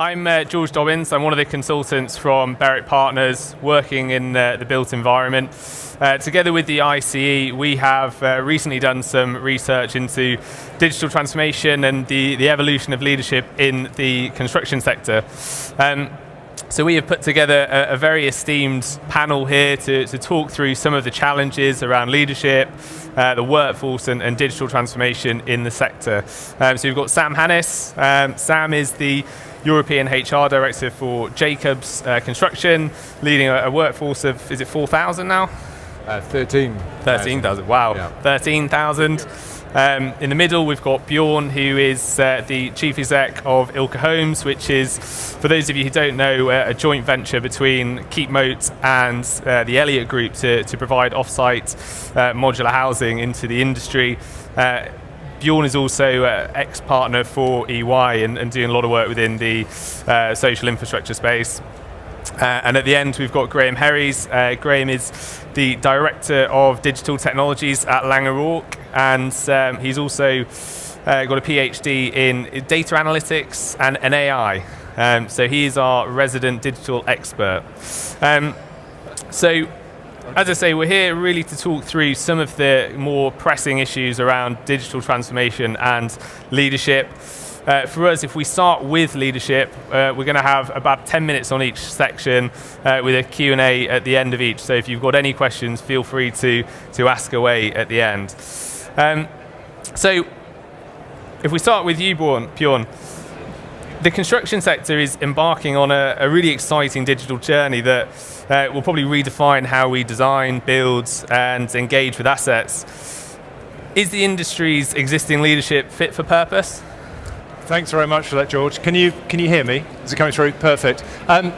I'm George Dobbins. I'm one of the consultants from Berwick Partners working in the built environment. Together with the ICE, we have recently done some research into digital transformation and the evolution of leadership in the construction sector. So we have put together a very esteemed panel here to talk through some of the challenges around leadership, the workforce and digital transformation in the sector. So we've got Sam Hannis. Sam is the European HR Director for Jacobs Construction, leading a workforce of, is it 4,000 now? 13,000, wow, yeah. 13,000. In the middle, we've got Bjorn, who is the Chief Exec of Ilke Homes, which is, for those of you who don't know, a joint venture between Keep Moat and the Elliott Group to provide off-site modular housing into the industry. Bjorn is also ex-partner for EY and doing a lot of work within the social infrastructure space. And at the end, we've got Graham Herries. Graham is the Director of Digital Technologies at Laing O'Rourke, and he's also got a PhD in data analytics and AI. So he's our resident digital expert. So, as I say, we're here really to talk through some of the more pressing issues around digital transformation and leadership. For us, if we start with leadership, we're going to have about 10 minutes on each section with a Q&A at the end of each. So if you've got any questions, feel free to ask away at the end. So if we start with you, Bjorn, the construction sector is embarking on a really exciting digital journey that will probably redefine how we design, build, and engage with assets. Is the industry's existing leadership fit for purpose? Thanks very much for that, George. Can you hear me? Is it coming through? Perfect.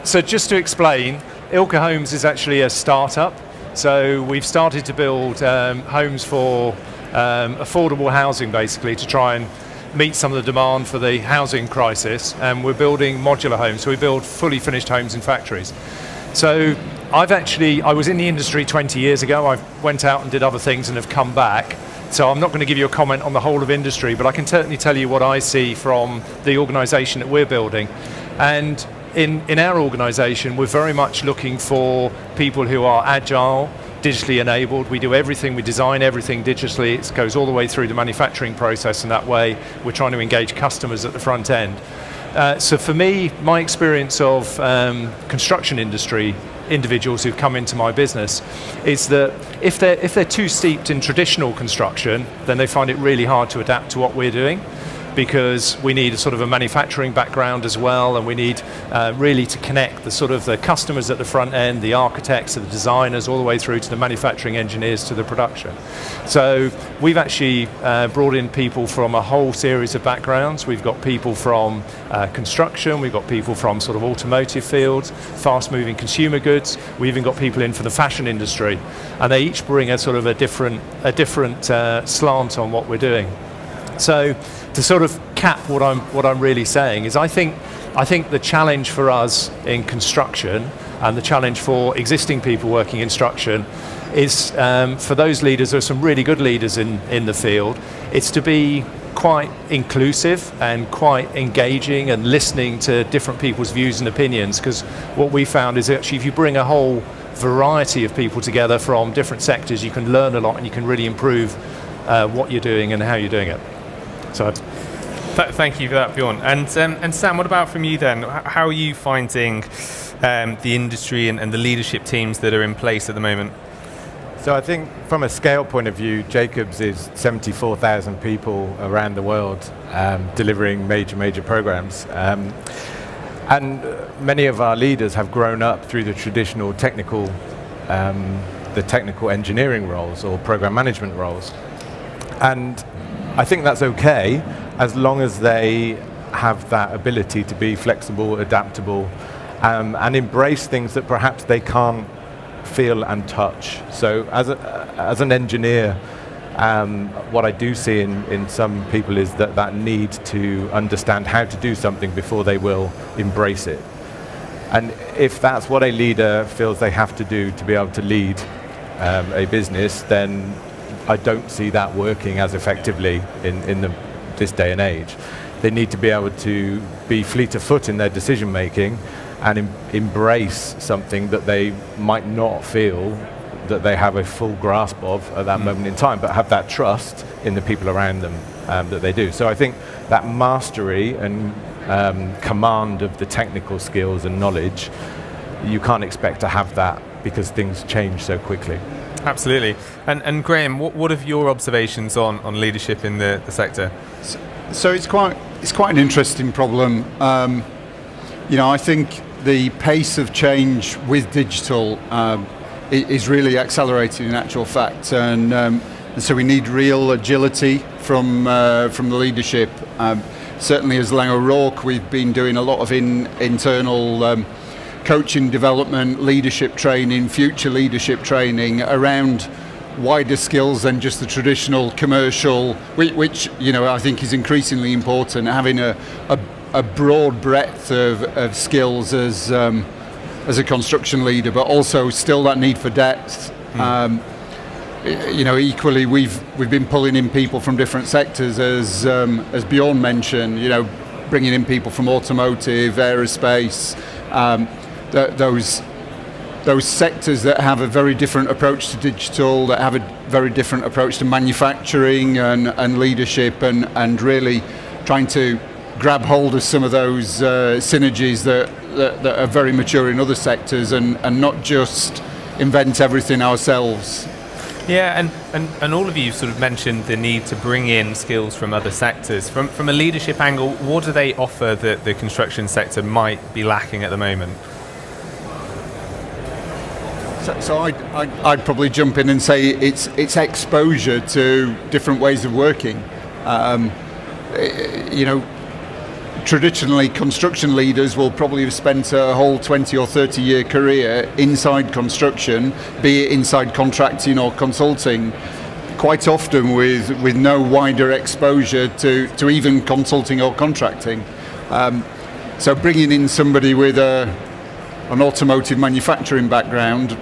So just to explain, Ilke Homes is actually a startup. So we've started to build homes for affordable housing, basically, to try and meet some of the demand for the housing crisis. And we're building modular homes. So we build fully finished homes in factories. So I was in the industry 20 years ago. I went out and did other things and have come back. So I'm not going to give you a comment on the whole of industry, but I can certainly tell you what I see from the organisation that we're building. And in our organisation, we're very much looking for people who are agile, digitally enabled. We do everything, we design everything digitally. It goes all the way through the manufacturing process, and that way we're trying to engage customers at the front end. So for me, my experience of construction industry individuals who've come into my business is that if they're too steeped in traditional construction, then they find it really hard to adapt to what we're doing, because we need a sort of a manufacturing background as well, and we need really to connect the customers at the front end, the architects, the designers, all the way through to the manufacturing engineers to the production. So we've actually brought in people from a whole series of backgrounds. We've got people from construction, we've got people from sort of automotive fields, fast-moving consumer goods. We even got people in for the fashion industry, and they each bring a sort of a different slant on what we're doing. So to sort of cap what I'm really saying is I think the challenge for us in construction and the challenge for existing people working in construction is for those leaders, there are some really good leaders in the field, it's to be quite inclusive and quite engaging and listening to different people's views and opinions, because what we found is actually if you bring a whole variety of people together from different sectors, you can learn a lot and you can really improve what you're doing and how you're doing it. So, thank you for that, Bjorn. And Sam, what about from you then? How are you finding the industry and the leadership teams that are in place at the moment? So I think from a scale point of view, Jacobs is 74,000 people around the world delivering major programs. And many of our leaders have grown up through the traditional technical engineering roles or program management roles. And I think that's okay as long as they have that ability to be flexible, adaptable, and embrace things that perhaps they can't feel and touch. So as an engineer, what I do see in some people is that need to understand how to do something before they will embrace it. And if that's what a leader feels they have to do to be able to lead a business, then I don't see that working as effectively in this day and age. They need to be able to be fleet of foot in their decision making and embrace something that they might not feel that they have a full grasp of at that moment in time, but have that trust in the people around them that they do. So I think that mastery and command of the technical skills and knowledge, you can't expect to have that because things change so quickly. Absolutely. And Graham, what are your observations on leadership in the sector? So it's quite an interesting problem. I think the pace of change with digital is really accelerating in actual fact, and so we need real agility from the leadership. Certainly as Laing O'Rourke, we've been doing a lot of internal coaching, development, leadership training, future leadership training around wider skills than just the traditional commercial, which I think is increasingly important, having a broad breadth of skills as a construction leader, but also still that need for depth. Equally we've been pulling in people from different sectors, as Bjorn mentioned, bringing in people from automotive, aerospace, those sectors that have a very different approach to digital, that have a very different approach to manufacturing and leadership, and really trying to grab hold of some of those synergies that are very mature in other sectors, and not just invent everything ourselves. Yeah, and all of you sort of mentioned the need to bring in skills from other sectors. From a leadership angle, what do they offer that the construction sector might be lacking at the moment? So I'd probably jump in and say it's exposure to different ways of working. Traditionally, construction leaders will probably have spent a whole 20 or 30 year career inside construction, be it inside contracting or consulting, quite often with no wider exposure to even consulting or contracting. So bringing in somebody with an automotive manufacturing background,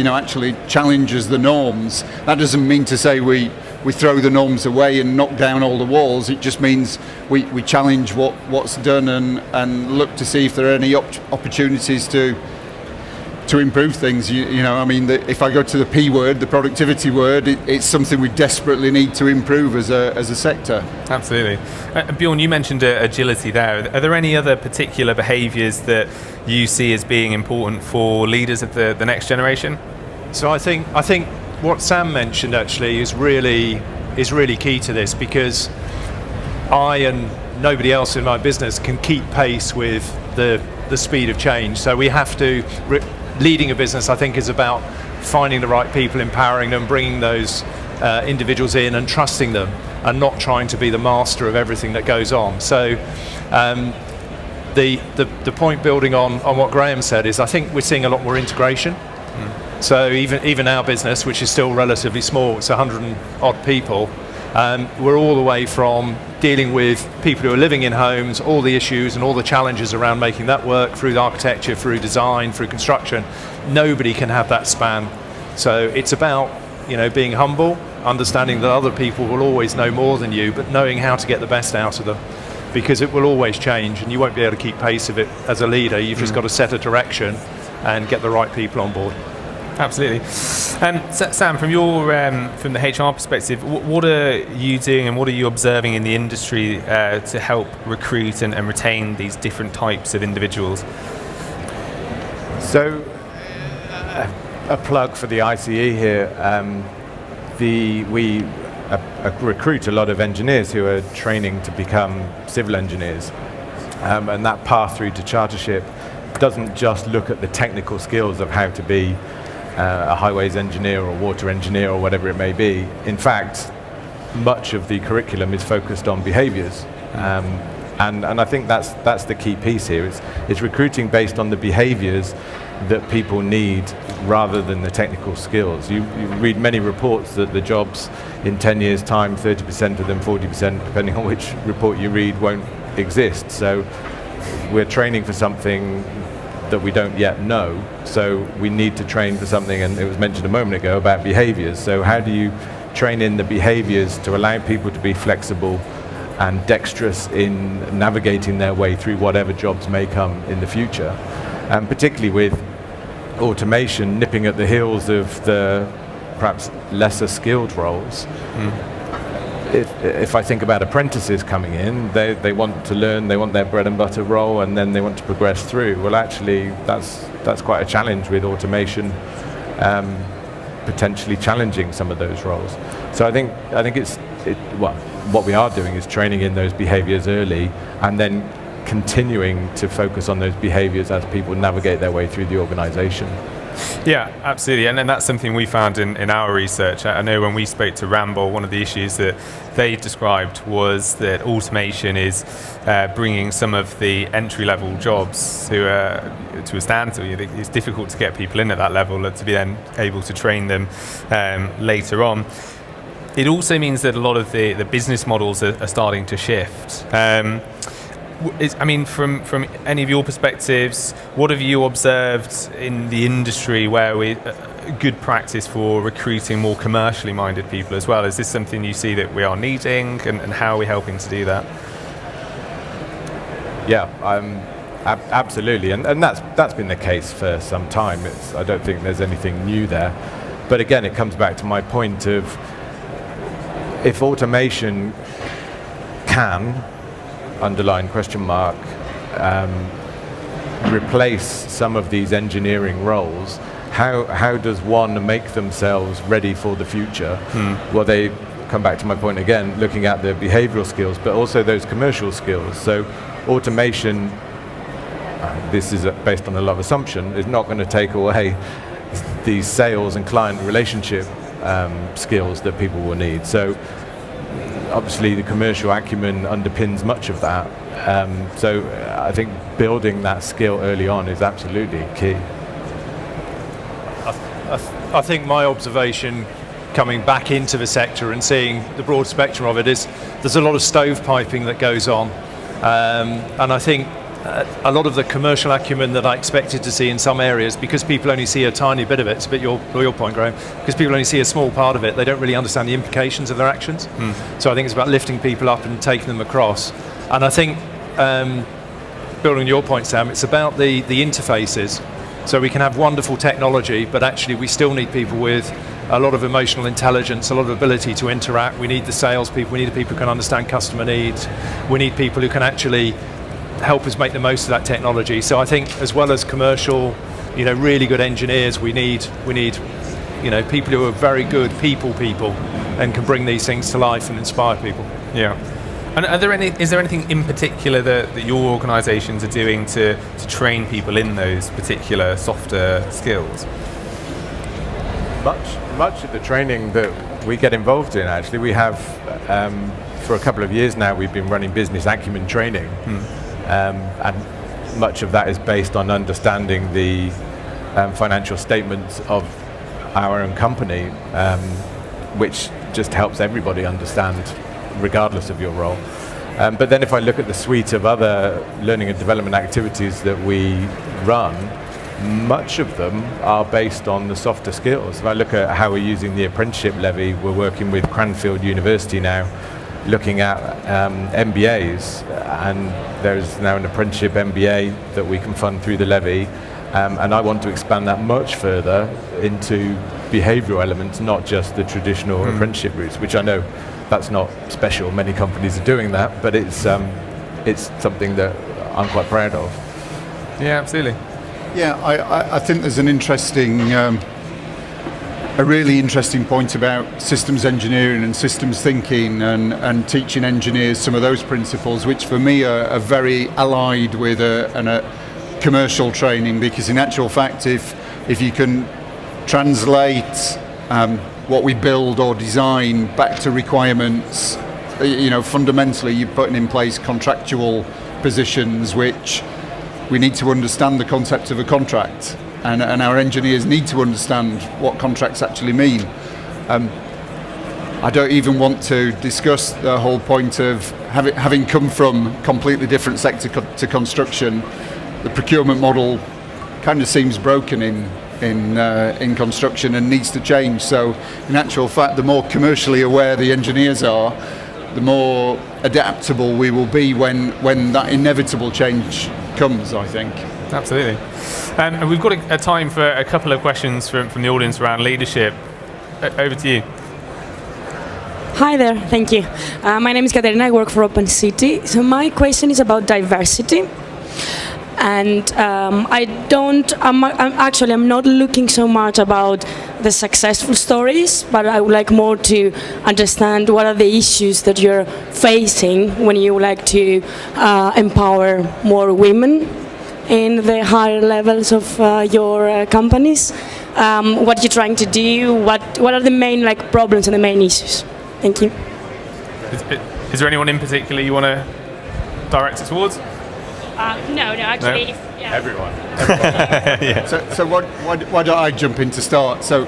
actually challenges the norms. That doesn't mean to say we throw the norms away and knock down all the walls. It just means we challenge what's done and look to see if there are any opportunities to improve things. If I go to the P word, the productivity word, it's something we desperately need to improve as a sector. Absolutely. Bjorn, you mentioned agility there. Are there any other particular behaviours that you see as being important for leaders of the next generation? So I think what Sam mentioned actually is really key to this, because I and nobody else in my business can keep pace with the speed of change. So we have to. Leading a business, I think, is about finding the right people, empowering them, bringing those individuals in and trusting them, and not trying to be the master of everything that goes on. So the point building on what Graham said is, I think we're seeing a lot more integration. So even our business, which is still relatively small, it's 100 and odd people, we're all the way from dealing with people who are living in homes, all the issues and all the challenges around making that work, through the architecture, through design, through construction. Nobody can have that span. So it's about being humble, understanding that other people will always know more than you, but knowing how to get the best out of them, because it will always change and you won't be able to keep pace of it as a leader. You've just got to set a direction and get the right people on board. Absolutely. Sam, from the HR perspective, what are you doing and what are you observing in the industry to help recruit and retain these different types of individuals? So, a plug for the ICE here. We recruit a lot of engineers who are training to become civil engineers, and that path through to chartership doesn't just look at the technical skills of how to be a highways engineer or water engineer or whatever it may be. In fact, much of the curriculum is focused on behaviours, and I think that's the key piece here. It's recruiting based on the behaviours that people need rather than the technical skills. You read many reports that the jobs in 10 years' time, 30% of them, 40%, depending on which report you read, won't exist. So we're training for something that we don't yet know, so we need to train for something, and it was mentioned a moment ago about behaviours. So how do you train in the behaviours to allow people to be flexible and dexterous in navigating their way through whatever jobs may come in the future. And particularly with automation nipping at the heels of the perhaps lesser skilled roles. If I think about apprentices coming in, they want to learn, they want their bread and butter role, and then they want to progress through. Well, actually, that's quite a challenge with automation, potentially challenging some of those roles. So I think what we are doing is training in those behaviours early, and then continuing to focus on those behaviours as people navigate their way through the organisation. Yeah, absolutely, and that's something we found in our research. I know when we spoke to Ramble, one of the issues that they described was that automation is bringing some of the entry-level jobs to a standstill. It's difficult to get people in at that level to be then able to train them later on. It also means that a lot of the business models are starting to shift. From any of your perspectives, what have you observed in the industry where good practice for recruiting more commercially minded people as well? Is this something you see that we are needing, and how are we helping to do that? Yeah, absolutely, and that's been the case for some time. I don't think there's anything new there. But again, it comes back to my point of, if automation can, underline question mark, replace some of these engineering roles, how does one make themselves ready for the future? Well, they come back to my point again, looking at the behavioral skills, but also those commercial skills. So automation, this is based on a lot of assumption, is not going to take away these sales and client relationship skills that people will need. So obviously the commercial acumen underpins much of that. So I think building that skill early on is absolutely key. I think my observation coming back into the sector and seeing the broad spectrum of it is there's a lot of stovepiping that goes on. And I think a lot of the commercial acumen that I expected to see in some areas, because people only see a tiny bit of it, it's a bit your point, Graham, because people only see a small part of it, they don't really understand the implications of their actions. So I think it's about lifting people up and taking them across. And I think, building on your point, Sam, it's about the interfaces. So we can have wonderful technology, but actually we still need people with a lot of emotional intelligence, a lot of ability to interact. We need the salespeople, we need the people who can understand customer needs, we need people who can actually help us make the most of that technology. So I think, as well as commercial, really good engineers, we need people who are very good people and can bring these things to life and inspire people. Yeah. And is there anything in particular that your organisations are doing to train people in those particular softer skills? Much of the training that we get involved in, actually, we have for a couple of years now, we've been running business acumen training. And much of that is based on understanding the financial statements of our own company, which just helps everybody understand, regardless of your role. But then if I look at the suite of other learning and development activities that we run, much of them are based on the softer skills. If I look at how we're using the apprenticeship levy, we're working with Cranfield University now, looking at MBAs, and there's now an apprenticeship MBA that we can fund through the levy, and I want to expand that much further into behavioural elements, not just the traditional apprenticeship routes, which I know that's not special. Many companies are doing that, but it's something that I'm quite proud of. Yeah, absolutely. Yeah, I think there's an interesting, a really interesting point about systems engineering and systems thinking and teaching engineers some of those principles, which for me are very allied with a commercial training, because in actual fact, if you can translate what we build or design back to requirements, fundamentally you're putting in place contractual positions, which we need to understand the concept of a contract, and our engineers need to understand what contracts actually mean. I don't even want to discuss the whole point of having come from completely different sector to construction. The procurement model kind of seems broken in construction and needs to change. So in actual fact, the more commercially aware the engineers are, the more adaptable we will be when that inevitable change comes, I think. Absolutely. And we've got a time for a couple of questions from the audience around leadership. Over to you. Hi there, thank you. My name is Katerina, I work for Open City. So my question is about diversity. And I'm not looking so much about the successful stories, but I would like more to understand what are the issues that you're facing when you would like to empower more women in the higher levels of your companies. What you're trying to do, what are the main problems and the main issues? Thank you. Is there anyone in particular you want to direct it towards? No, actually. No? Everyone. Yeah. So why don't I jump in to start? So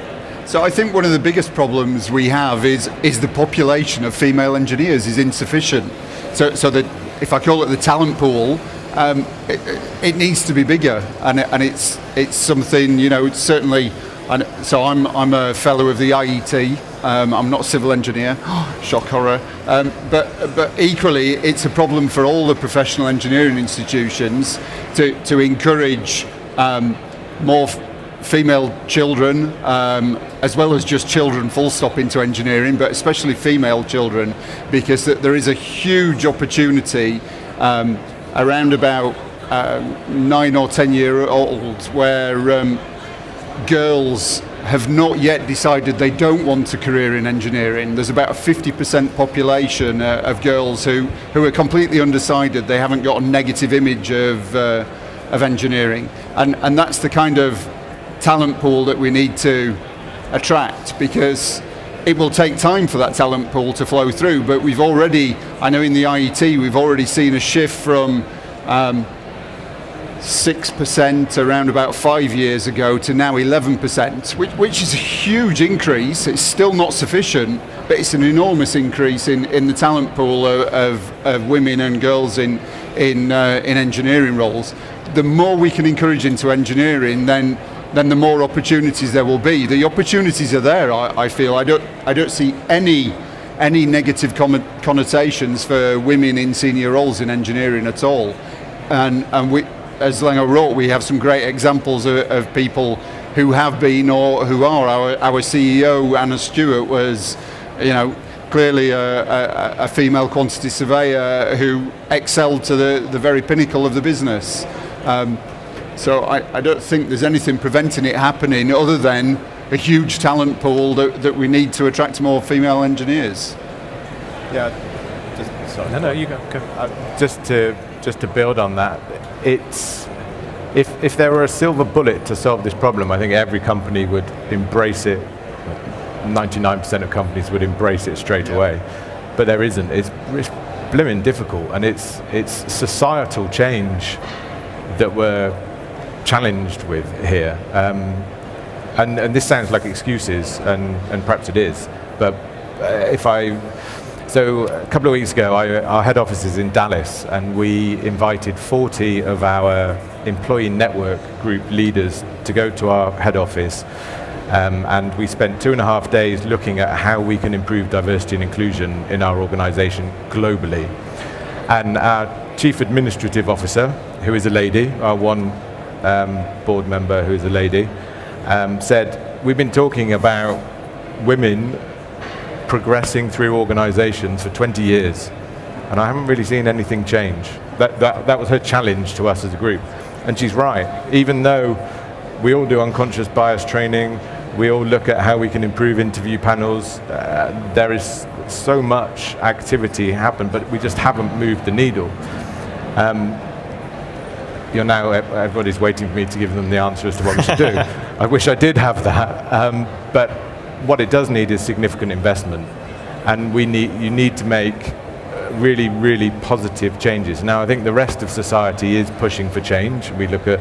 I think one of the biggest problems we have is the population of female engineers is insufficient. So that, if I call it the talent pool, it needs to be bigger, and it's something, it's certainly. And so I'm a fellow of the IET. I'm not a civil engineer. Shock horror. But equally, it's a problem for all the professional engineering institutions to encourage more female children, as well as just children full stop into engineering, but especially female children, because there is a huge opportunity around about 9 or 10 year olds where girls have not yet decided they don't want a career in engineering. There's about a 50% population of girls who are completely undecided. They haven't got a negative image of engineering, and that's the kind of talent pool that we need to attract, because it will take time for that talent pool to flow through. But we've already, I know in the IET, we've already seen a shift from 6% around about 5 years ago to now 11%, which is a huge increase. It's still not sufficient, but it's an enormous increase in the talent pool of women and girls in engineering roles. The more we can encourage into engineering, then the more opportunities there will be. The opportunities are there. I feel I don't see any negative connotations for women in senior roles in engineering at all, and we, as Laing O'Rourke, we have some great examples of people who have been or who are. Our CEO, Anna Stewart, was, clearly a female quantity surveyor who excelled to the very pinnacle of the business. So I don't think there's anything preventing it happening other than a huge talent pool that we need to attract more female engineers. Yeah. No, you go. Just to build on that, it's if there were a silver bullet to solve this problem, I think every company would embrace it. 99% of companies would embrace it straight away, but there isn't. It's blimmin' difficult, and it's societal change that we're challenged with here. And this sounds like excuses, and perhaps it is, but So a couple of weeks ago, our head office is in Dallas, and we invited 40 of our employee network group leaders to go to our head office, and we spent 2.5 days looking at how we can improve diversity and inclusion in our organization globally. And our chief administrative officer, who is a lady, our one board member who is a lady, said, we've been talking about women progressing through organizations for 20 years, and I haven't really seen anything change. That was her challenge to us as a group, and she's right. Even though we all do unconscious bias training, we all look at how we can improve interview panels, there is so much activity happen, but we just haven't moved the needle. Everybody's waiting for me to give them the answer as to what we should do. I wish I did have that, but what it does need is significant investment, and you need to make really, really positive changes. Now, I think the rest of society is pushing for change. We look at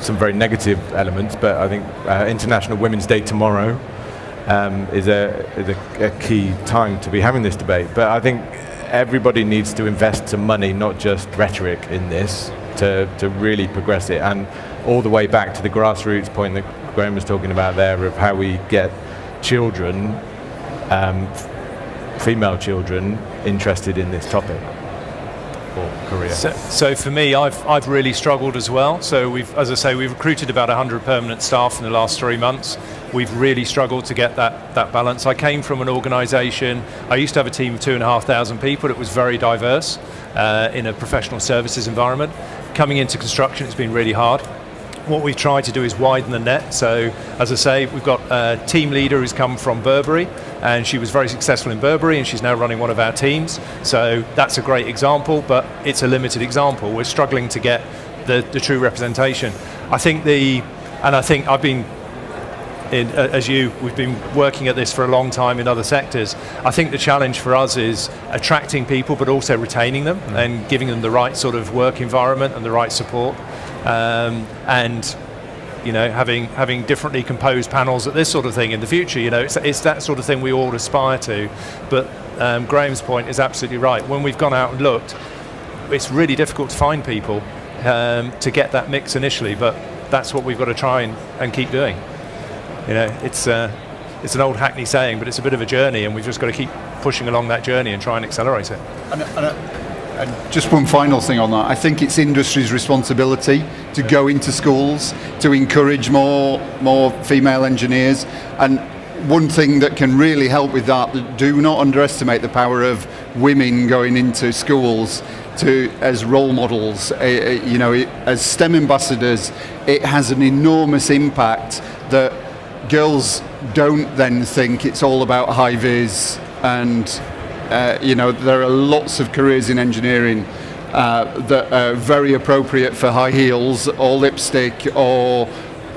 some very negative elements, but I think International Women's Day tomorrow is a key time to be having this debate. But I think everybody needs to invest some money, not just rhetoric, in this to really progress it, and all the way back to the grassroots point that Graham was talking about there, of how we get children female children interested in this topic or career? So for me, I've really struggled as well. So as I say, we've recruited about 100 permanent staff in the last 3 months. We've really struggled to get that balance. I came from an organisation, I used to have a team of 2,500 people. It was very diverse in a professional services environment. Coming into construction, it's been really hard. What we've tried to do is widen the net. So, as I say, we've got a team leader who's come from Burberry, and she was very successful in Burberry, and she's now running one of our teams. So that's a great example, but it's a limited example. We're struggling to get the true representation. I think I've been, we've been working at this for a long time in other sectors. I think the challenge for us is attracting people, but also retaining them and giving them the right sort of work environment and the right support. And having differently composed panels at this sort of thing in the future, it's that sort of thing we all aspire to. But Graham's point is absolutely right. When we've gone out and looked, it's really difficult to find people to get that mix initially, but that's what we've got to try and keep doing. It's an old Hackney saying, but it's a bit of a journey, and we've just got to keep pushing along that journey and try and accelerate it. And just one final thing on that. I think it's industry's responsibility to go into schools to encourage more female engineers. And one thing that can really help with that, do not underestimate the power of women going into schools as role models. As STEM ambassadors, it has an enormous impact that girls don't then think it's all about high vis and there are lots of careers in engineering that are very appropriate for high heels or lipstick or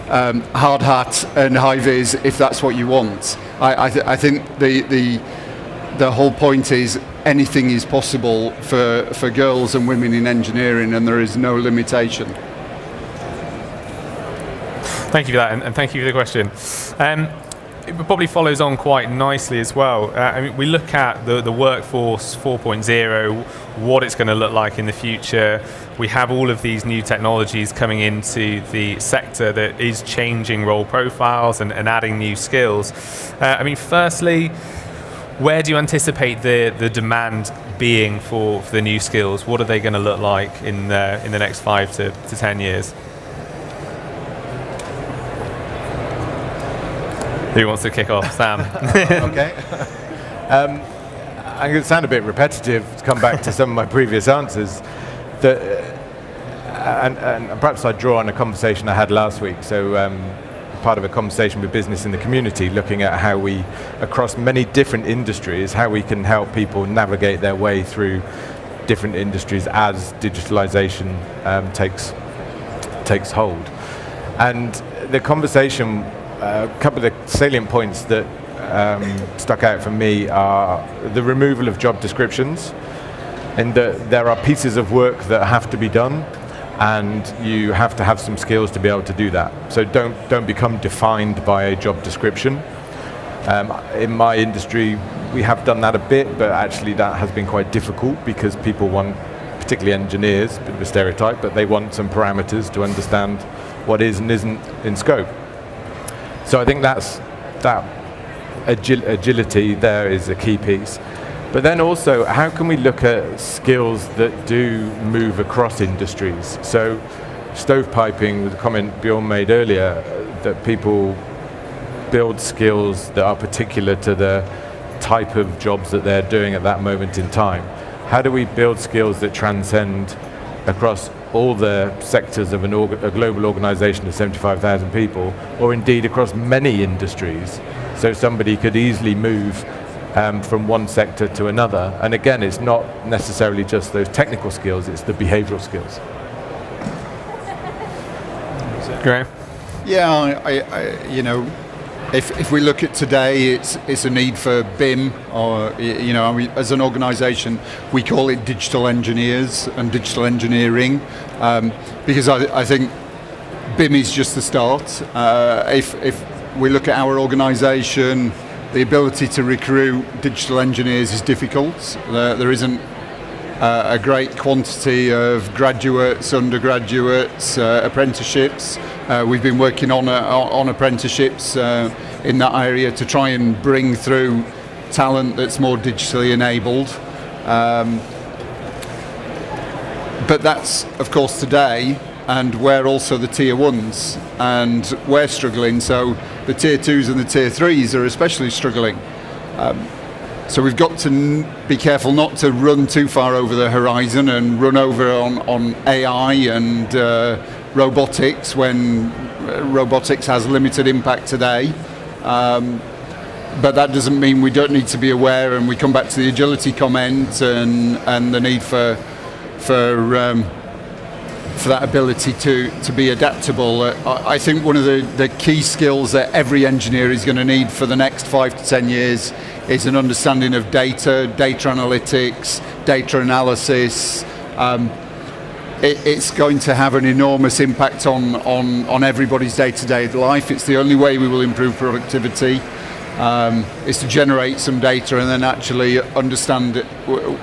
hard hat and high vis if that's what you want. I think the whole point is anything is possible for girls and women in engineering, and there is no limitation. Thank you for that, and thank you for the question. It probably follows on quite nicely as well. We look at the workforce 4.0, what it's going to look like in the future. We have all of these new technologies coming into the sector that is changing role profiles and adding new skills. Firstly, where do you anticipate the demand being for the new skills? What are they going to look like in the next 5 to 10 years? Who wants to kick off? Sam. Okay. I'm going to sound a bit repetitive to come back to some of my previous answers. And perhaps I draw on a conversation I had last week. So part of a conversation with business in the community, looking at how we, across many different industries, how we can help people navigate their way through different industries as digitalization takes hold. And the conversation, a couple of the salient points that stuck out for me are the removal of job descriptions, and that there are pieces of work that have to be done, and you have to have some skills to be able to do that. So don't become defined by a job description. In my industry, we have done that a bit, but actually that has been quite difficult because people want, particularly engineers, a bit of a stereotype, but they want some parameters to understand what is and isn't in scope. So I think that agility there is a key piece. But then also, how can we look at skills that do move across industries? So stovepiping, with the comment Bjorn made earlier, that people build skills that are particular to the type of jobs that they're doing at that moment in time. How do we build skills that transcend across all the sectors of a global organization of 75,000 people, or indeed across many industries, so somebody could easily move from one sector to another? And again, it's not necessarily just those technical skills, it's the behavioral skills. Graham? Yeah, if we look at today, it's a need for BIM, or as an organisation, we call it digital engineers and digital engineering, because I think BIM is just the start. If we look at our organisation, the ability to recruit digital engineers is difficult. There isn't a great quantity of graduates, undergraduates, apprenticeships. We've been working on apprenticeships in that area to try and bring through talent that's more digitally enabled. But that's, of course, today, and we're also the tier ones, and we're struggling, so the tier twos and the tier threes are especially struggling. So we've got to be careful not to run too far over the horizon and run over on AI and robotics when robotics has limited impact today. But that doesn't mean we don't need to be aware, and we come back to the agility comment and the need for that ability to be adaptable. I think one of the key skills that every engineer is going to need for the next 5 to 10 years is an understanding of data analytics, data analysis. It's going to have an enormous impact on everybody's day-to-day life. It's the only way we will improve productivity, is to generate some data and then actually understand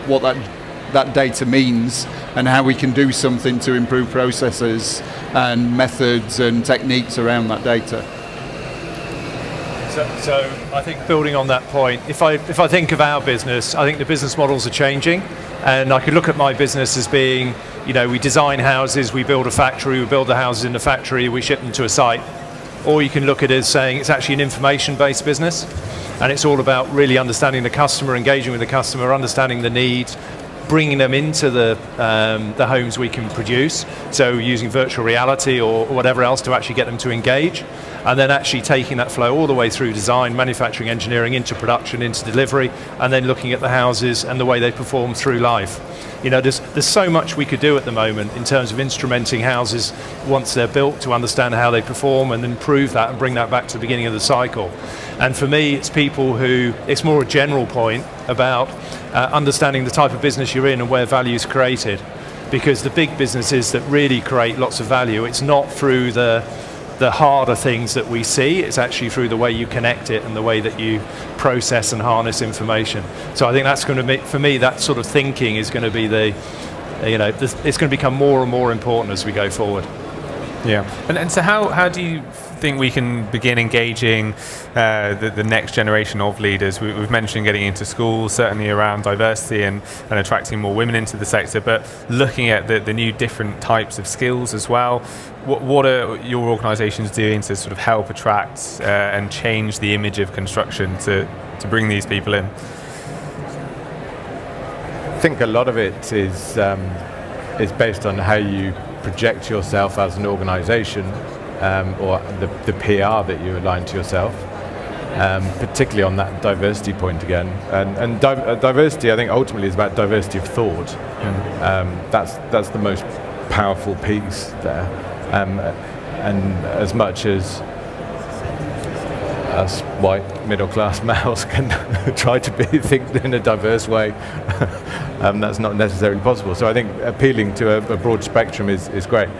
what that data means and how we can do something to improve processes and methods and techniques around that data. So I think building on that point, if I think of our business, I think the business models are changing, and I could look at my business as being, we design houses, we build a factory, we build the houses in the factory, we ship them to a site. Or you can look at it as saying it's actually an information-based business, and it's all about really understanding the customer, engaging with the customer, understanding the needs, bringing them into the homes we can produce, so using virtual reality or whatever else to actually get them to engage, and then actually taking that flow all the way through design, manufacturing, engineering, into production, into delivery, and then looking at the houses and the way they perform through life. There's so much we could do at the moment in terms of instrumenting houses once they're built to understand how they perform and improve that and bring that back to the beginning of the cycle. And for me, it's more a general point about understanding the type of business you're in and where value is created. Because the big businesses that really create lots of value, it's not through the harder things that we see, it's actually through the way you connect it and the way that you process and harness information. So I think that's going to be, for me, that sort of thinking is going to be it's going to become more and more important as we go forward. Yeah, and so how do you think we can begin engaging the next generation of leaders? We've mentioned getting into schools, certainly around diversity and attracting more women into the sector, but looking at the new different types of skills as well. What are your organisations doing to sort of help attract and change the image of construction to bring these people in? I think a lot of it is based on how you project yourself as an organisation, or the PR that you align to yourself, particularly on that diversity point again. And diversity, I think, ultimately is about diversity of thought. That's the most powerful piece there. And as much as us white middle-class males can try to think in a diverse way, that's not necessarily possible. So I think appealing to a broad spectrum is great.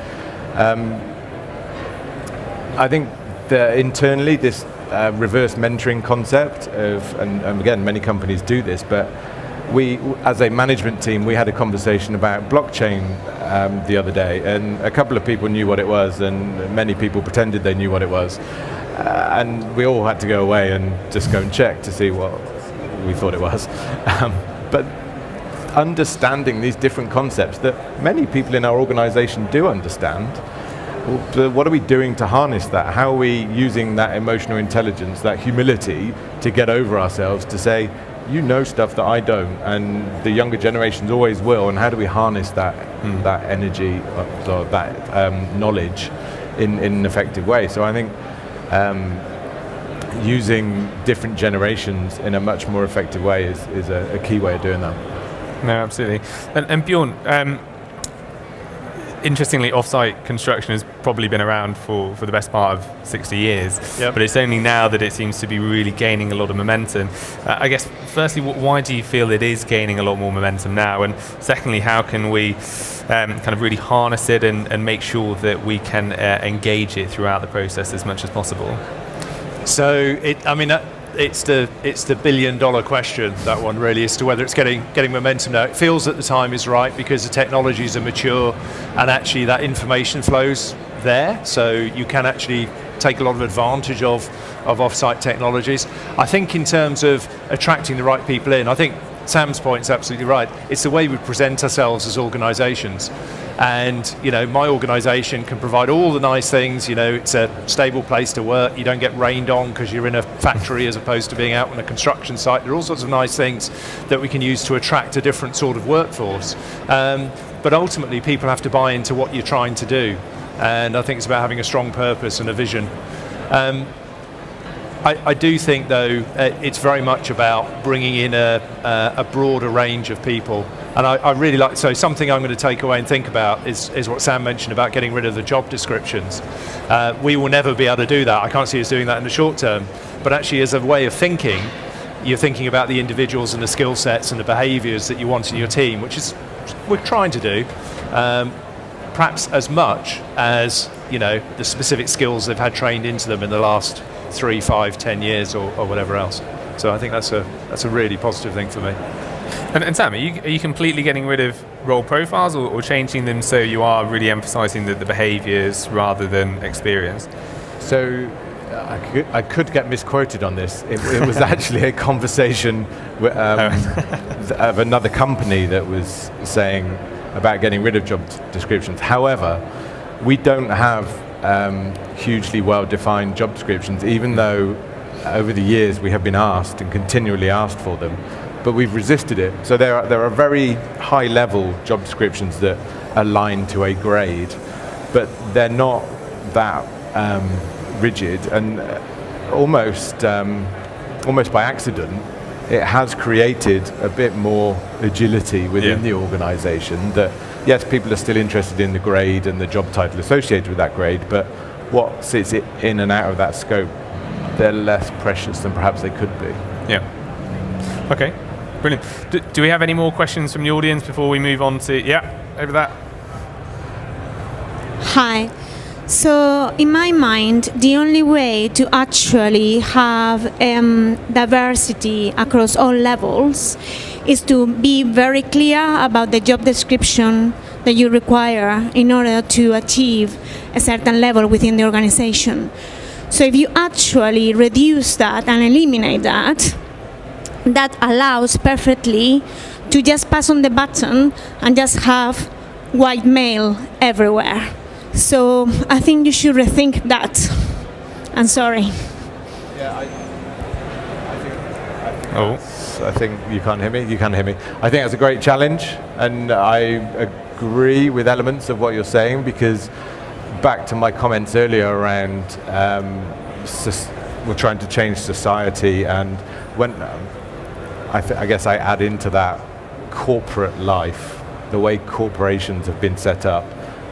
I think that internally this reverse mentoring concept and again, many companies do this, but we, as a management team, we had a conversation about blockchain the other day, and a couple of people knew what it was, and many people pretended they knew what it was. And we all had to go away and just go and check to see what we thought it was. But understanding these different concepts that many people in our organization do understand, what are we doing to harness that? How are we using that emotional intelligence, that humility, to get over ourselves, to say, you know stuff that I don't, and the younger generations always will, and how do we harness that energy or that knowledge in an effective way? So I think using different generations in a much more effective way is a key way of doing that. No, absolutely. And Bjorn, interestingly, off-site construction has probably been around for the best part of 60 years, Yep. But it's only now that it seems to be really gaining a lot of momentum. I guess, firstly, why do you feel it is gaining a lot more momentum now? And secondly, how can we kind of really harness it and make sure that we can engage it throughout the process as much as possible? So it's the billion-dollar question, that one really, as to whether it's getting momentum now. It feels that the time is right because the technologies are mature and actually that information flows there, so you can actually take a lot of advantage of off-site technologies. I think in terms of attracting the right people in, I think Sam's point is absolutely right. It's the way we present ourselves as organisations. And my organisation can provide all the nice things. It's a stable place to work. You don't get rained on because you're in a factory as opposed to being out on a construction site. There are all sorts of nice things that we can use to attract a different sort of workforce. But ultimately, people have to buy into what you're trying to do. And I think it's about having a strong purpose and a vision. I do think, though, it's very much about bringing in a broader range of people. And I really like, so something I'm going to take away and think about is what Sam mentioned about getting rid of the job descriptions. We will never be able to do that. I can't see us doing that in the short term. But actually, as a way of thinking, you're thinking about the individuals and the skill sets and the behaviours that you want in your team, which is we're trying to do. Perhaps as much as the specific skills they've had trained into them in the last 3, 5, 10 years or whatever else. So I think that's a really positive thing for me. And Sam, are you completely getting rid of role profiles or changing them so you are really emphasising the behaviours rather than experience? So I could get misquoted on this. It was actually a conversation of another company that was saying about getting rid of job descriptions. However, we don't have hugely well-defined job descriptions, even though over the years we have been asked and continually asked for them, but we've resisted it. So there are very high-level job descriptions that align to a grade, but they're not that rigid, and almost by accident, it has created a bit more agility within the organisation. That yes, people are still interested in the grade and the job title associated with that grade, but what sits in and out of that scope, they're less precious than perhaps they could be. Yeah. Okay. Brilliant. Do we have any more questions from the audience before we move on to over that? Hi. So in my mind, the only way to actually have diversity across all levels is to be very clear about the job description that you require in order to achieve a certain level within the organization. So if you actually reduce that and eliminate that, that allows perfectly to just pass on the button and just have white male everywhere. So I think you should rethink that. I'm sorry. Yeah, I think you can't hear me. You can hear me. I think that's a great challenge, and I agree with elements of what you're saying, because back to my comments earlier around we're trying to change society, and when I guess I add into that corporate life, the way corporations have been set up.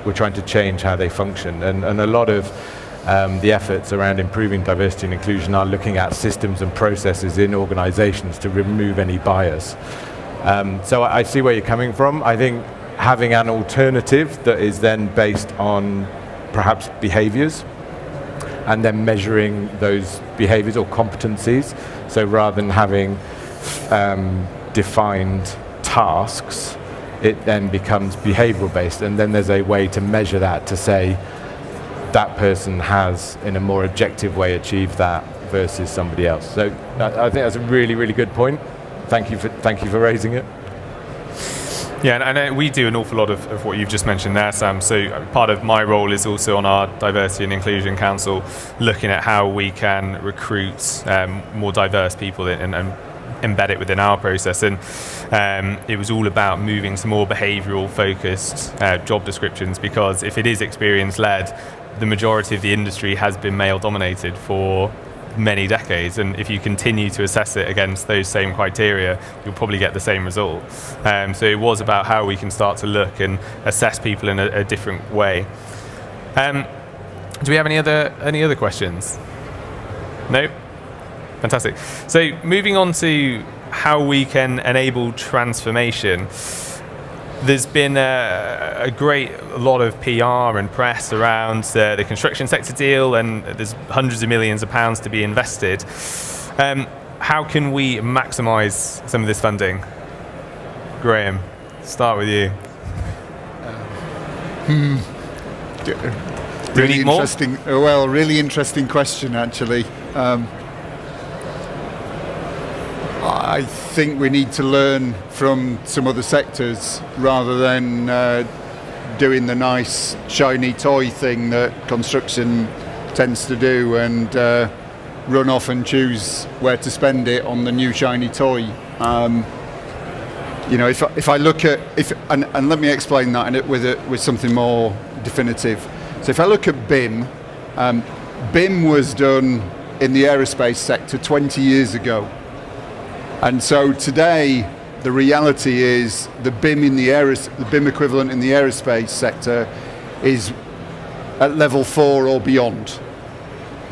We're trying to change how they function, and a lot of the efforts around improving diversity and inclusion are looking at systems and processes in organizations to remove any bias. So I see where you're coming from. I think having an alternative that is then based on perhaps behaviors and then measuring those behaviors or competencies. So rather than having defined tasks, it then becomes behavioral based, and then there's a way to measure that to say that person has, in a more objective way, achieved that versus somebody else. So I think that's a really, really good point. Thank you for raising it. Yeah, and we do an awful lot of what you've just mentioned there, Sam. So part of my role is also on our Diversity and Inclusion Council, looking at how we can recruit more diverse people and embed it within our process. And it was all about moving to more behavioural focused job descriptions, because if it is experience led, the majority of the industry has been male dominated for many decades, and if you continue to assess it against those same criteria, you'll probably get the same result. So it was about how we can start to look and assess people in a different way. Do we have any other questions? No? Fantastic. So moving on to how we can enable transformation. There's been a lot of PR and press around the construction sector deal, and there's hundreds of millions of pounds to be invested. How can we maximise some of this funding? Graham, start with you. Do we need more? Really interesting question, actually. I think we need to learn from some other sectors rather than doing the nice shiny toy thing that construction tends to do and run off and choose where to spend it on the new shiny toy. If I look at and let me explain that with something more definitive. So if I look at BIM, BIM was done in the aerospace sector 20 years ago. And so today, the reality is the BIM equivalent in the aerospace sector is at level 4 or beyond.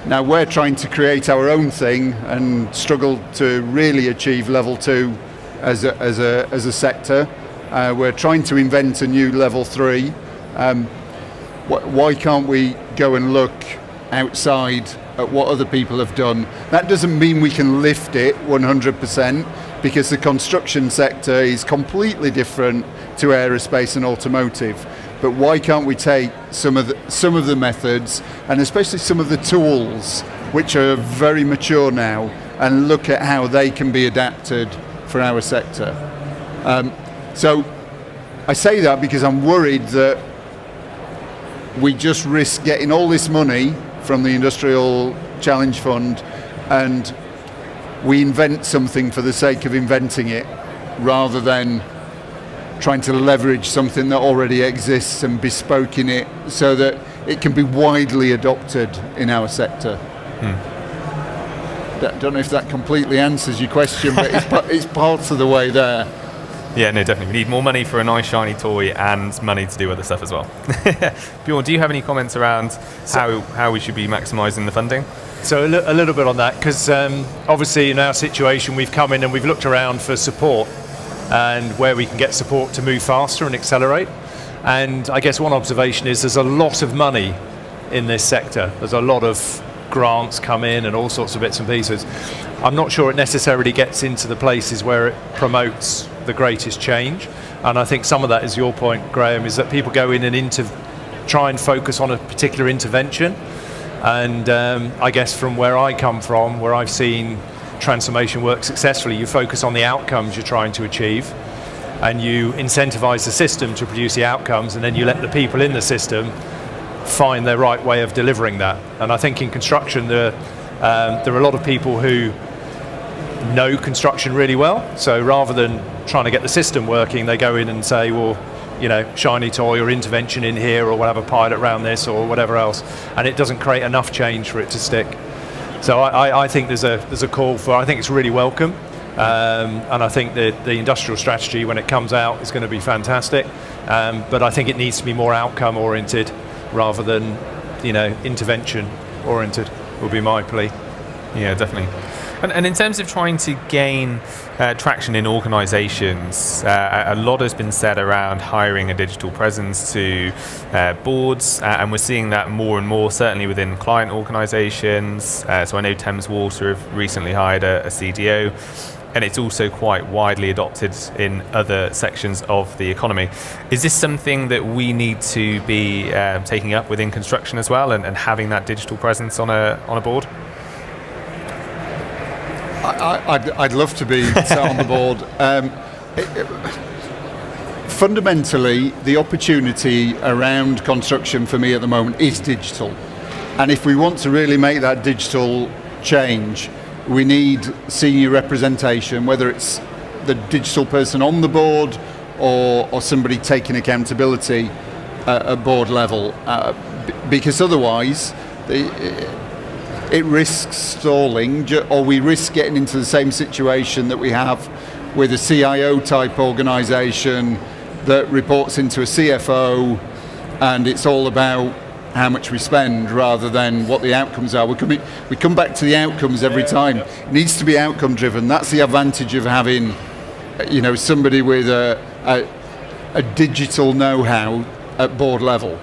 Now we're trying to create our own thing and struggle to really achieve level 2 as a sector. We're trying to invent a new level 3. Why can't we go and look outside at what other people have done? That doesn't mean we can lift it 100%, because the construction sector is completely different to aerospace and automotive. But why can't we take some of the methods, and especially some of the tools which are very mature now, and look at how they can be adapted for our sector? So I say that because I'm worried that we just risk getting all this money from the Industrial Challenge Fund and we invent something for the sake of inventing it, rather than trying to leverage something that already exists and bespoking it so that it can be widely adopted in our sector. Don't know if that completely answers your question, but it's part of the way there. Yeah, no, definitely. We need more money for a nice shiny toy and money to do other stuff as well. Bjorn, do you have any comments around how we should be maximising the funding? So a little bit on that, because obviously in our situation we've come in and we've looked around for support and where we can get support to move faster and accelerate. And I guess one observation is there's a lot of money in this sector. There's a lot of grants come in and all sorts of bits and pieces. I'm not sure it necessarily gets into the places where it promotes the greatest change. And I think some of that is your point, Graham, is that people go in and try and focus on a particular intervention. And I guess from where I come from, where I've seen transformation work successfully, you focus on the outcomes you're trying to achieve, and you incentivize the system to produce the outcomes, and then you let the people in the system find their right way of delivering that. And I think in construction there are a lot of people who know construction really well, so rather than trying to get the system working, they go in and say, well, shiny toy or intervention in here, or we'll have a pilot around this or whatever else, and it doesn't create enough change for it to stick. So I think there's a call for, I think it's really welcome, and I think the industrial strategy when it comes out is going to be fantastic, but I think it needs to be more outcome oriented rather than intervention oriented, would be my plea. Yeah, definitely. And in terms of trying to gain traction in organisations, a lot has been said around hiring a digital presence to boards, and we're seeing that more and more, certainly within client organisations. So I know Thames Water have recently hired a CDO, and it's also quite widely adopted in other sections of the economy. Is this something that we need to be taking up within construction as well, and having that digital presence on a board? I'd love to be sat on the board. Fundamentally, the opportunity around construction for me at the moment is digital. And if we want to really make that digital change, we need senior representation, whether it's the digital person on the board or somebody taking accountability at board level. Because otherwise, it risks stalling, or we risk getting into the same situation that we have with a CIO type organisation that reports into a CFO, and it's all about how much we spend rather than what the outcomes are. We come back to the outcomes every time. It needs to be outcome driven. That's the advantage of having, somebody with a digital know-how at board level.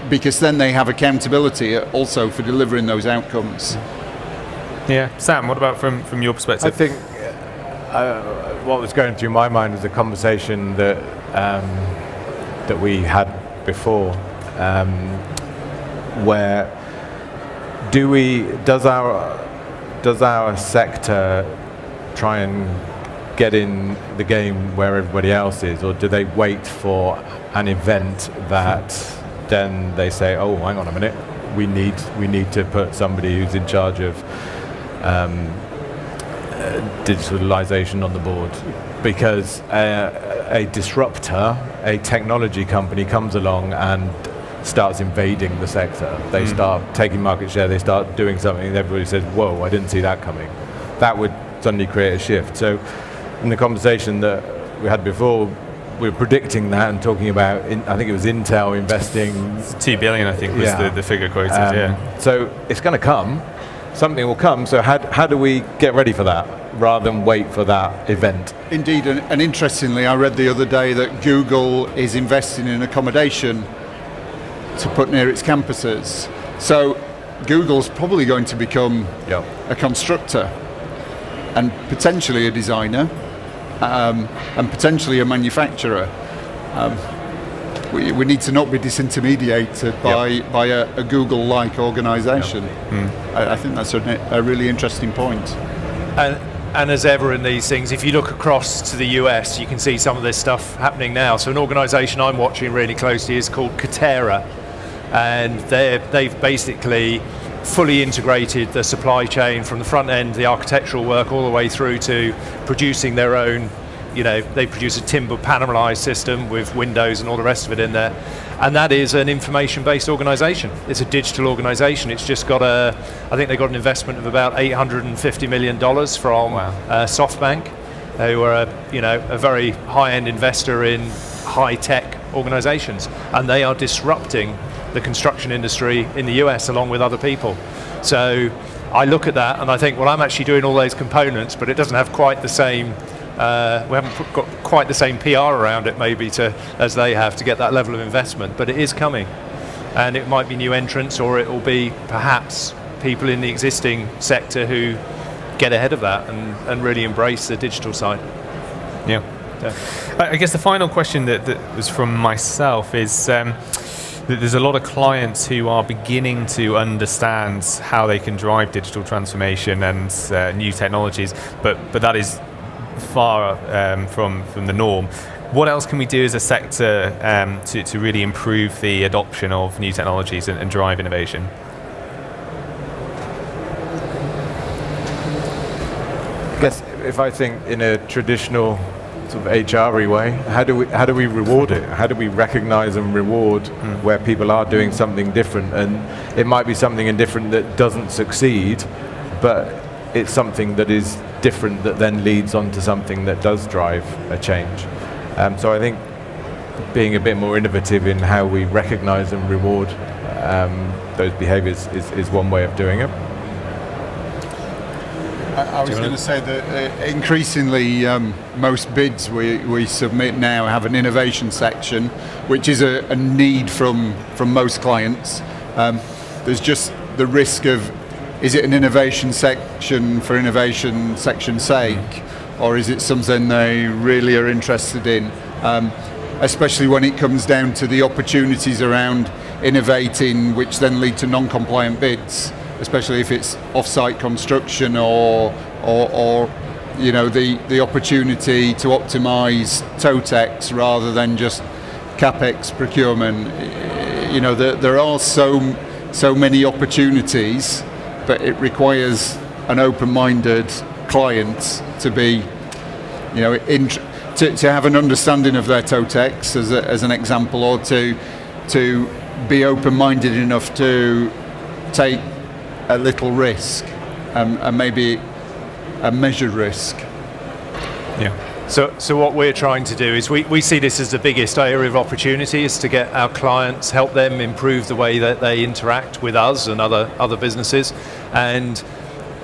Because then they have accountability also for delivering those outcomes. Yeah, Sam, what about from your perspective? I think what was going through my mind was a conversation that we had before, where does our sector try and get in the game where everybody else is, or do they wait for an event that then they say, oh, hang on a minute, we need to put somebody who's in charge of digitalization on the board, because a disruptor, a technology company comes along and starts invading the sector. They start taking market share, they start doing something and everybody says, whoa, I didn't see that coming. That would suddenly create a shift. So in the conversation that we had before, we were predicting that and talking about, I think it was Intel investing... $2 billion, I think, was the figure quoted, So it's going to come, something will come, so how do we get ready for that, rather than wait for that event? Indeed, and interestingly, I read the other day that Google is investing in accommodation to put near its campuses. So Google's probably going to become a constructor and potentially a designer and potentially a manufacturer. We need to not be disintermediated by a Google-like organisation. I think that's a really interesting point. And as ever in these things, if you look across to the US, you can see some of this stuff happening now. So an organisation I'm watching really closely is called Katera, and they've basically fully integrated the supply chain from the front end, the architectural work, all the way through to producing their own. They produce a timber panelized system with windows and all the rest of it in there. And that is an information-based organisation. It's a digital organisation. It's just got I think they got an investment of about $850 million from SoftBank, who are a very high-end investor in high-tech organisations. And they are disrupting the construction industry in the US along with other people. So I look at that and I think, well, I'm actually doing all those components, but it doesn't have quite the same, we haven't got quite the same PR around it maybe as they have to get that level of investment, but it is coming. And it might be new entrants, or it will be perhaps people in the existing sector who get ahead of that and really embrace the digital side. Yeah. I guess the final question that was from myself is, there's a lot of clients who are beginning to understand how they can drive digital transformation and new technologies, but that is far from the norm. What else can we do as a sector to really improve the adoption of new technologies and drive innovation? I guess if I think in a traditional sort of HR-y way, how do we reward it? How do we recognize and reward where people are doing something different? And it might be something different that doesn't succeed, but it's something that is different that then leads on to something that does drive a change. So I think being a bit more innovative in how we recognize and reward those behaviors is one way of doing it. I was going to say that increasingly most bids we submit now have an innovation section, which is a need from most clients. There's just the risk of, is it an innovation section for innovation section's sake, or is it something they really are interested in? Especially when it comes down to the opportunities around innovating, which then lead to non-compliant bids, especially if it's off-site construction or the opportunity to optimize TOTEX rather than just CapEx procurement. There are so many opportunities, but it requires an open-minded client to be, to have an understanding of their TOTEX as an example, or to be open-minded enough to take a little risk, and maybe a measured risk. Yeah. So what we're trying to do is we see this as the biggest area of opportunity, is to get our clients, help them improve the way that they interact with us and other businesses. And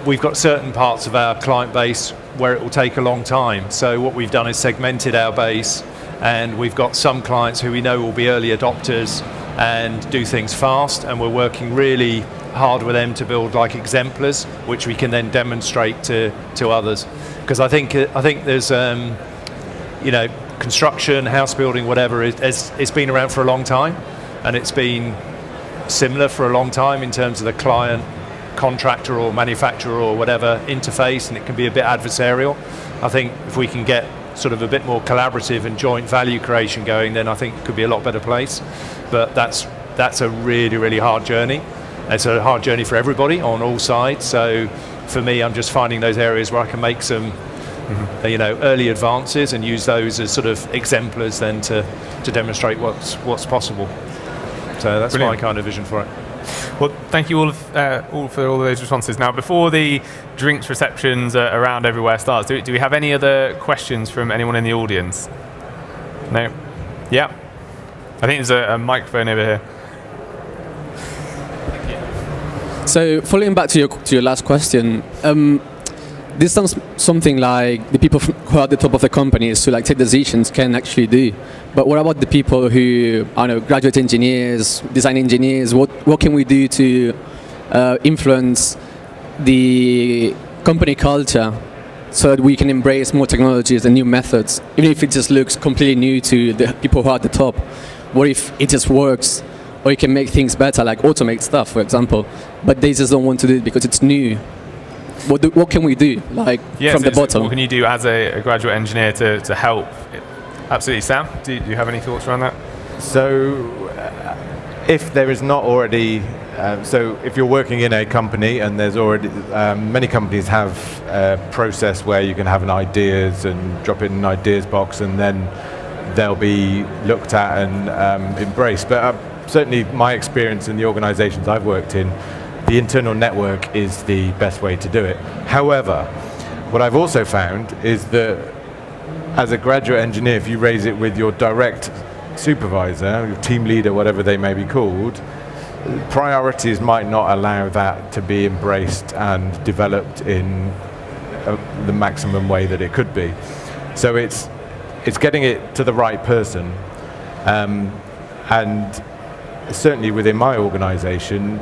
we've got certain parts of our client base where it will take a long time. So what we've done is segmented our base, and we've got some clients who we know will be early adopters and do things fast, and we're working really hard with them to build like exemplars, which we can then demonstrate to others. Because I think there's construction, house building, whatever, it's been around for a long time, and it's been similar for a long time in terms of the client, contractor or manufacturer or whatever interface, and it can be a bit adversarial. I think if we can get sort of a bit more collaborative and joint value creation going, then I think it could be a lot better place. But that's a really, really hard journey. It's a hard journey for everybody on all sides. So for me, I'm just finding those areas where I can make some early advances and use those as sort of exemplars then to demonstrate what's possible. So that's Brilliant. my kind of vision for it. Well, thank you all for all of those responses. Now, before the drinks receptions around everywhere starts, do we have any other questions from anyone in the audience? No? Yeah? I think there's a microphone over here. So, following back to your last question, this sounds something like the people who are at the top of the companies to take decisions can actually do. But what about the people who, I don't know, graduate engineers, design engineers? What can we do to influence the company culture so that we can embrace more technologies and new methods, even if it just looks completely new to the people who are at the top? What if it just works, or you can make things better, like automate stuff, for example, but they just don't want to do it because it's new? What can we do, from the bottom? What can you do as a graduate engineer to help? Absolutely. Sam, do you have any thoughts around that? So if there is not already, so if you're working in a company and there's already, many companies have a process where you can have an ideas and drop it in an ideas box, and then they'll be looked at and embraced. But certainly my experience in the organizations I've worked in, the internal network is the best way to do it. However, what I've also found is that as a graduate engineer, if you raise it with your direct supervisor, your team leader, whatever they may be called, priorities might not allow that to be embraced and developed in the maximum way that it could be. So it's getting it to the right person, and certainly within my organization,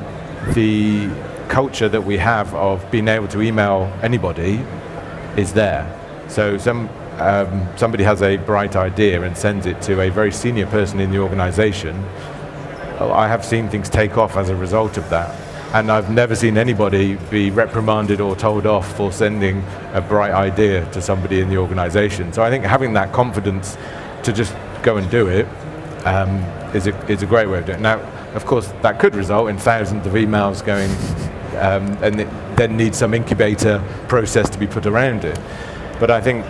the culture that we have of being able to email anybody is there. So somebody has a bright idea and sends it to a very senior person in the organization. I have seen things take off as a result of that, and I've never seen anybody be reprimanded or told off for sending a bright idea to somebody in the organization. So I think having that confidence to just go and do it is a great way of doing it. Now, of course, that could result in thousands of emails going, and it then needs some incubator process to be put around it. But I think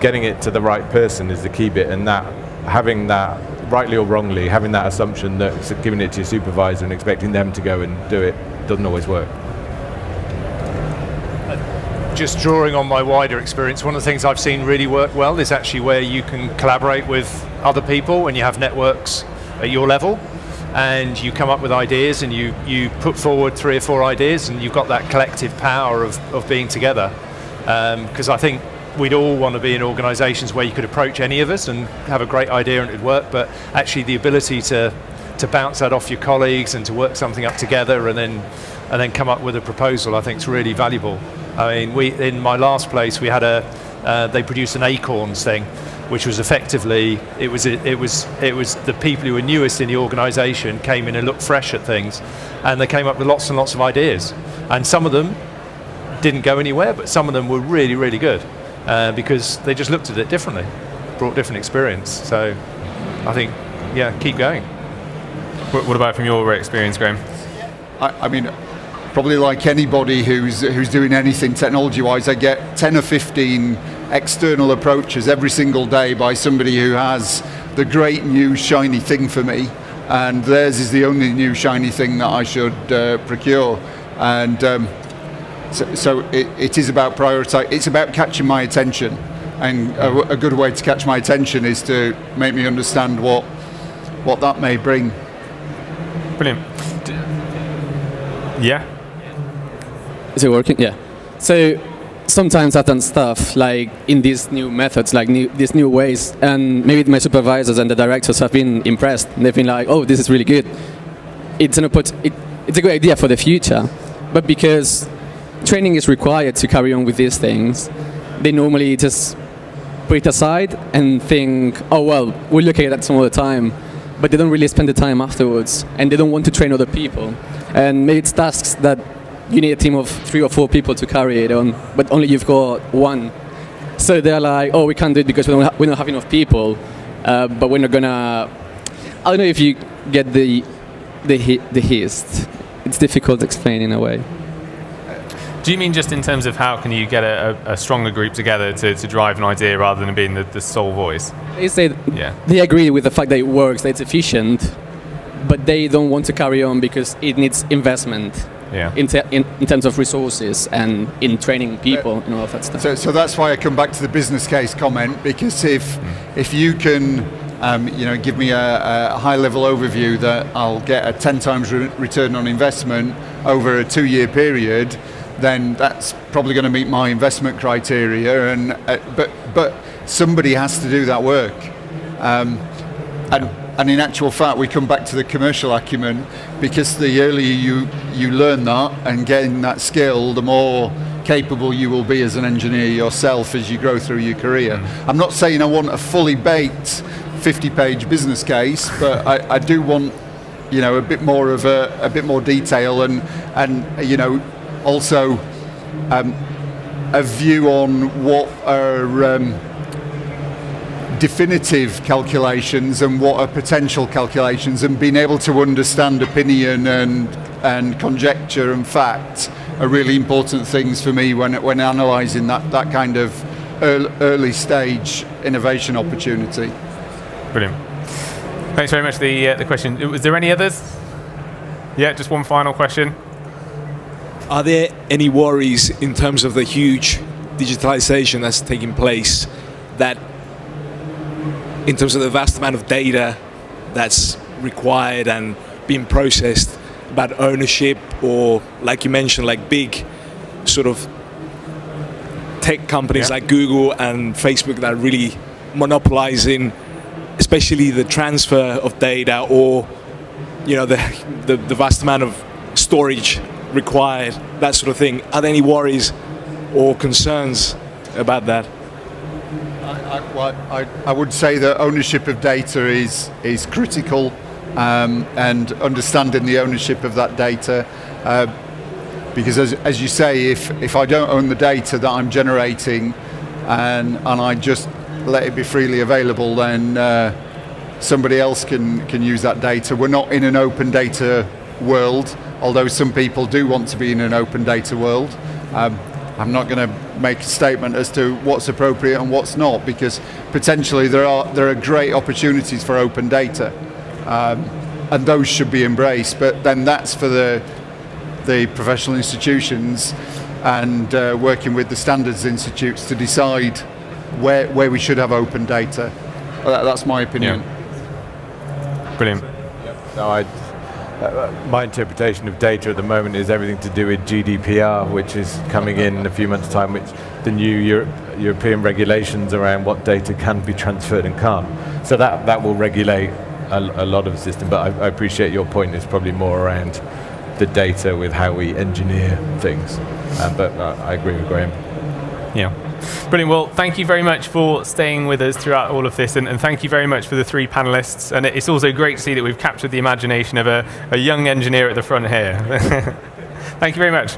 getting it to the right person is the key bit, and that having that, rightly or wrongly, having that assumption that giving it to your supervisor and expecting them to go and do it doesn't always work. Just drawing on my wider experience, one of the things I've seen really work well is actually where you can collaborate with other people and you have networks at your level, and you come up with ideas and you put forward 3 or 4 ideas, and you've got that collective power of being together. Because I think we'd all want to be in organisations where you could approach any of us and have a great idea and it'd work, but actually the ability to bounce that off your colleagues and to work something up together and then come up with a proposal, I think is really valuable. I mean, in my last place, we had they produced an acorns thing, which was effectively, it was the people who were newest in the organisation came in and looked fresh at things, and they came up with lots and lots of ideas, and some of them didn't go anywhere, but some of them were really, really good because they just looked at it differently, brought different experience. So I think, yeah, keep going. What about from your experience, Graham? I mean, probably like anybody who's doing anything technology-wise, I get 10 or 15 external approaches every single day by somebody who has the great new shiny thing for me, and theirs is the only new shiny thing that I should procure. And so it is about prioritize. It's about catching my attention, and a good way to catch my attention is to make me understand what that may bring. Brilliant. Yeah. Is it working? Yeah. So sometimes I've done stuff like in these new methods, like these new ways, and maybe my supervisors and the directors have been impressed. And they've been like, "Oh, this is really good. It's a good idea for the future." But because training is required to carry on with these things, they normally just put it aside and think, "Oh well, we'll look at that some other time." but they don't really spend the time afterwards, and they don't want to train other people. And maybe it's tasks that you need a team of 3 or 4 people to carry it on, but only you've got one. So they're like, oh, we can't do it because we don't have enough people, but we're not gonna. I don't know if you get the hist. It's difficult to explain in a way. Do you mean just in terms of how can you get a stronger group together to drive an idea rather than being the sole voice? They say they agree with the fact that it works, that it's efficient, but they don't want to carry on because it needs investment. Yeah. In terms of resources and in training people and all of that stuff. So that's why I come back to the business case comment, because if you can give me a high-level overview that I'll get a 10 times return on investment over a 2-year period, then that's probably going to meet my investment criteria. And but somebody has to do that work. And in actual fact, we come back to the commercial acumen, because the earlier you learn that and gain that skill, the more capable you will be as an engineer yourself as you grow through your career. I'm not saying I want a fully baked 50-page business case, but I do want a bit more of a bit more detail and also a view on what are definitive calculations and what are potential calculations, and being able to understand opinion and conjecture and fact are really important things for me when analysing that kind of early stage innovation opportunity. Brilliant. Thanks very much for the question. Was there any others? Yeah, just one final question. Are there any worries in terms of the huge digitalization that's taking place, that in terms of the vast amount of data that's required and being processed, about ownership, or like you mentioned, like big sort of tech companies like Google and Facebook that are really monopolizing, especially the transfer of data, or the vast amount of storage required, that sort of thing. Are there any worries or concerns about that? I would say that ownership of data is critical, and understanding the ownership of that data, because as you say, if I don't own the data that I'm generating and I just let it be freely available, then somebody else can use that data. We're not in an open data world, although some people do want to be in an open data world. I'm not going to make a statement as to what's appropriate and what's not, because potentially there are great opportunities for open data, and those should be embraced. But then that's for the professional institutions and working with the standards institutes to decide where we should have open data. That's my opinion. Yeah. Brilliant. No, my interpretation of data at the moment is everything to do with GDPR, which is coming in a few months' time, which the new European regulations around what data can be transferred and can't. So that will regulate a lot of the system. But I appreciate your point. It's probably more around the data with how we engineer things. But I agree with Graham. Yeah. Brilliant. Well, thank you very much for staying with us throughout all of this, and thank you very much for the 3 panelists. And it's also great to see that we've captured the imagination of a young engineer at the front here. Thank you very much.